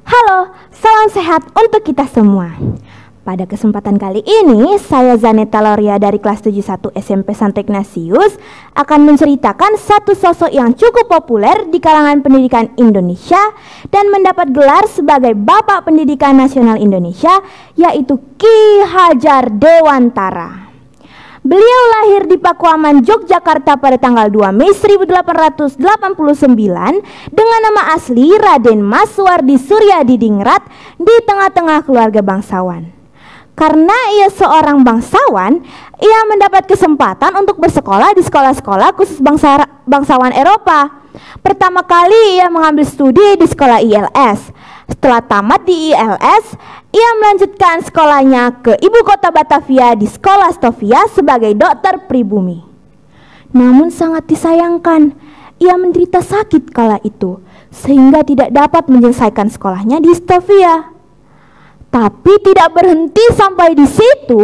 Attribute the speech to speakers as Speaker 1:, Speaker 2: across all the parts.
Speaker 1: Halo, salam sehat untuk kita semua. Pada kesempatan kali ini, saya Zaneta Loria dari kelas 71 SMP Santo Ignatius akan menceritakan satu sosok yang cukup populer di kalangan pendidikan Indonesia dan mendapat gelar sebagai Bapak Pendidikan Nasional Indonesia, yaitu Ki Hajar Dewantara. Beliau lahir di Pakuaman, Yogyakarta pada tanggal 2 Mei 1889 dengan nama asli Raden Mas Suwardi Suryadiningrat di tengah-tengah keluarga bangsawan. Karena ia seorang bangsawan, ia mendapat kesempatan untuk bersekolah di sekolah-sekolah khusus bangsawan Eropa. Pertama kali ia mengambil studi di sekolah ILS. Setelah tamat di ILS, ia melanjutkan sekolahnya ke ibu kota Batavia di Sekolah Stovia sebagai dokter pribumi. Namun sangat disayangkan, ia menderita sakit kala itu sehingga tidak dapat menyelesaikan sekolahnya di Stovia. Tapi tidak berhenti sampai di situ,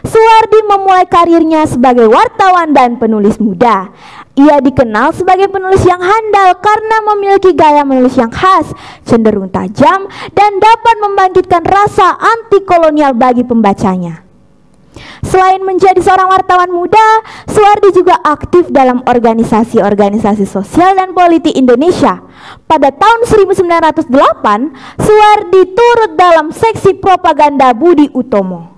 Speaker 1: Suwardi memulai karirnya sebagai wartawan dan penulis muda. Ia dikenal sebagai penulis yang handal karena memiliki gaya menulis yang khas, cenderung tajam, dan dapat membangkitkan rasa anti kolonial bagi pembacanya. Selain menjadi seorang wartawan muda, Suwardi juga aktif dalam organisasi-organisasi sosial dan politik Indonesia. Pada tahun 1908, Suwardi turut dalam seksi propaganda Budi Utomo.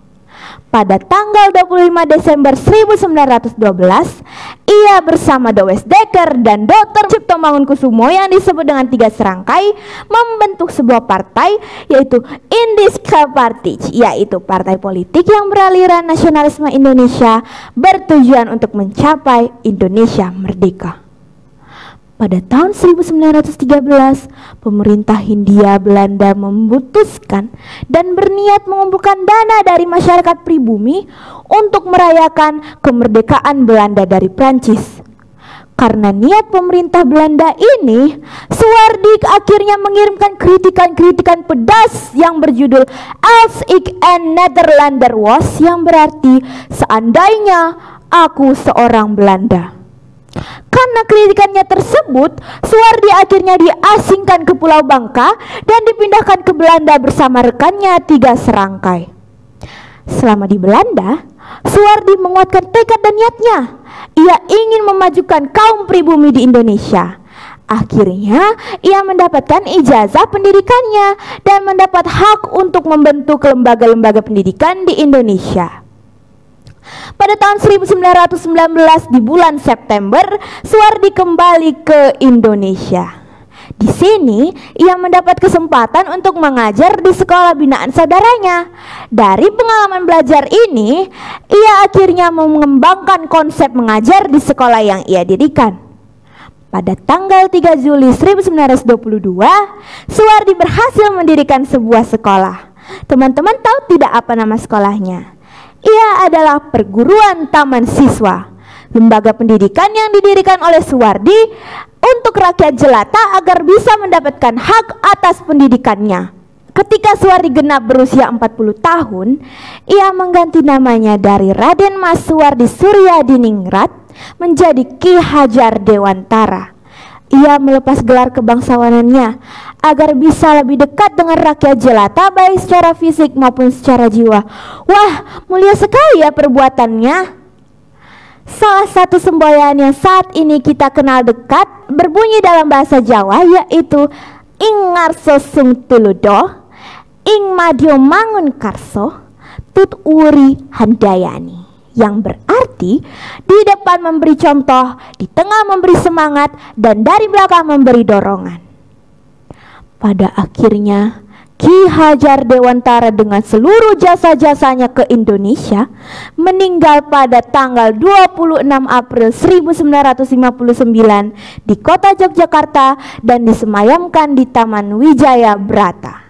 Speaker 1: Pada tanggal 25 Desember 1912, ia bersama Dowes Dekker dan Dr. Cipto Mangunkusumo yang disebut dengan 3 serangkai membentuk sebuah partai, yaitu Indisca Party, yaitu partai politik yang beraliran nasionalisme Indonesia bertujuan untuk mencapai Indonesia merdeka. Pada tahun 1913, pemerintah Hindia Belanda memutuskan dan berniat mengumpulkan dana dari masyarakat pribumi untuk merayakan kemerdekaan Belanda dari Prancis. Karena niat pemerintah Belanda ini, Suwardi akhirnya mengirimkan kritikan-kritikan pedas yang berjudul Als ik een Nederlander was, yang berarti seandainya aku seorang Belanda. Karena kritikannya tersebut, Suwardi akhirnya diasingkan ke Pulau Bangka dan dipindahkan ke Belanda bersama rekannya 3 serangkai. Selama di Belanda, Suwardi menguatkan tekad dan niatnya. Ia ingin memajukan kaum pribumi di Indonesia. Akhirnya, ia mendapatkan ijazah pendidikannya dan mendapat hak untuk membentuk lembaga-lembaga pendidikan di Indonesia. Pada tahun 1919 di bulan September, Suwardi kembali ke Indonesia. Di sini, ia mendapat kesempatan untuk mengajar di sekolah binaan saudaranya. Dari pengalaman belajar ini, ia akhirnya mengembangkan konsep mengajar di sekolah yang ia dirikan. Pada tanggal 3 Juli 1922, Suwardi berhasil mendirikan sebuah sekolah. Teman-teman tahu tidak apa nama sekolahnya? Ia adalah Perguruan Taman Siswa, lembaga pendidikan yang didirikan oleh Suwardi untuk rakyat jelata agar bisa mendapatkan hak atas pendidikannya. Ketika Suwardi genap berusia 40 tahun, ia mengganti namanya dari Raden Mas Suwardi Suryadiningrat menjadi Ki Hajar Dewantara. Ia melepas gelar kebangsawanannya agar bisa lebih dekat dengan rakyat jelata baik secara fisik maupun secara jiwa. Wah, mulia sekali ya perbuatannya. Salah satu semboyan yang saat ini kita kenal dekat berbunyi dalam bahasa Jawa, yaitu Ing ngarso sung tuludo, ing madyo mangun karso, tut uri handayani, yang berarti di depan memberi contoh, di tengah memberi semangat, dan dari belakang memberi dorongan. Pada akhirnya, Ki Hajar Dewantara dengan seluruh jasa-jasanya ke Indonesia meninggal pada tanggal 26 April 1959 di kota Yogyakarta dan disemayamkan di Taman Wijaya Brata.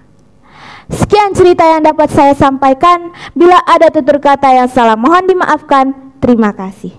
Speaker 1: Sekian cerita yang dapat saya sampaikan. Bila ada tutur kata yang salah, mohon dimaafkan. Terima kasih.